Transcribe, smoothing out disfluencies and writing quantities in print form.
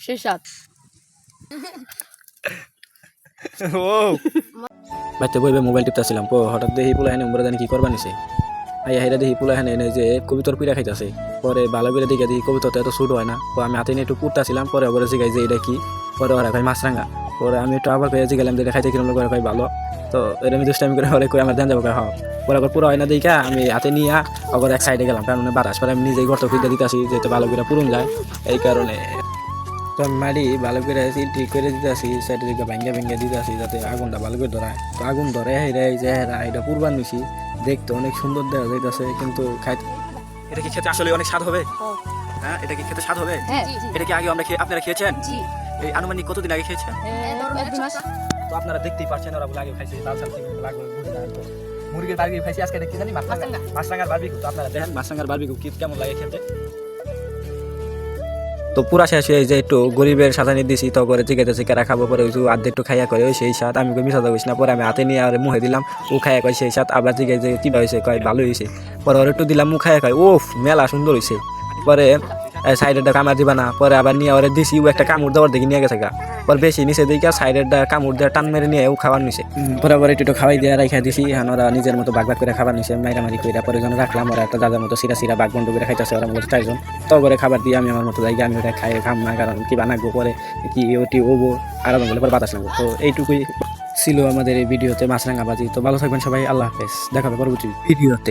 শেষাত বাচ্চা বইবে মোবাইল টিপতেছিলাম হঠাৎ দেখি পোলা হেনে উমরা জানি কি করবা নিছে আইয়া হেরা দেখি পোলা হেনে এনে যে কবিতর পিড়া খাইতেছে পরে ভালো করে দেখে দেখি কবিতরটা এত ছোট হয় না আমি হাতে নিয়ে একটু পুড়তেছিলাম পরে ওরা জিগাই যে এটা কি পরে ওরা খাই মাছরাঙ্গা পরে আমি একটু আবার খেয়ে জিগালাম যে এটা খাইতে কিরম করে খাই ভালো তো এরকম দুষ্টামি করে হলে কই আমার ধ্যান যাবো হওয়া পরে আবার পুরো হয় না দেখা আমি হাতে নিয়ে আবার এক সাইডে গেলাম কারণ বাতাস পরে আমি নিজেই গর্ত ফিরতে দিতেছি যেহেতু ভালো করে পুরুন যায় এই কারণে তো আমি মাড়ি ভালো করে ঠিক করে দিতে আসি সাইডে দিকে ভেঙে দিতে আসি যাতে আগুনটা ভালো করে ধরায় তো আগুন ধরে হেরা এই যে হেরা এটা পূর্বান মিশি দেখতে অনেক সুন্দর দেখা যাইতেছে কিন্তু খাইতে এটা কি খেতে আসলে অনেক স্বাদ হবে হ্যাঁ এটা কি খেতে স্বাদ হবে এটা কি আগে আপনারা খেয়েছেন এই আনুমানিক কতদিন আগে খেয়েছেন তো আপনারা দেখতেই পাচ্ছেন ওরা বলে আগে খাইছে লাল শাক লাগবে মুরগির বারবিকিউ খাইছি আজকে দেখতে জানি মাছরাঙ্গার বারবিকিউ তো আপনারা দেখেন মাছরাঙ্গার বারবিকিউ কি কেমন লাগে খেতে তো পুরা শেষ হয়ে যে একটু গরিবের সাজানি দিছি তো করে জিজ্ঞাসা কেরা খাবো পরে ওই আর্ধেক একটু খাইয়া করে সেই সাথ আমি মিশা যাবো না পরে আমি হাতে নিয়ে আর মুখে দিলাম ও খাইয়া কয় সেই সাথ আবার জিজ্ঞাসা যে কী হয়েছে কয় ভালো হয়েছে পরে ওর একটু দিলাম মুখ খাইয়া কয় ওফ মেলা সুন্দর হয়েছে পরে সাইডেরটা কামড় দিবা না পরে আবার নিয়ে ওরে দিছি ও একটা কামড় দেওয়ার দিকে নিয়ে গেছে গা পরে বেশি নিচে দিকে সাইডেরটা কামড় দিয়ে টান মেরে নিয়ে ও খাবার নিছে পরে আবার একটু খাওয়াই দিয়ে রাখা দিছি এখন ওরা নিজের মতো ভাগ করে খাবার নিছে মাইরামারি করে পরে যেন রাখলাম ওরা একটা দাদার মতো সিরা ভাগ বন্ধ করে খাইতেছে ওরা মতো চারজন তো করে খাবার দিয়ে আমি আমার মতো যাই আমি ওটা খাই খাম না কারণ কি বানাবো পরে কি ওটি ওবো আরাম বলে পরে বাতাস নেবো তো এইটুকুই ছিল আমাদের এই ভিডিওতে মাছরাঙা বাজি তো ভালো থাকবেন সবাই আল্লাহ হাফেজ দেখা হবে পরবর্তী ভিডিওতে।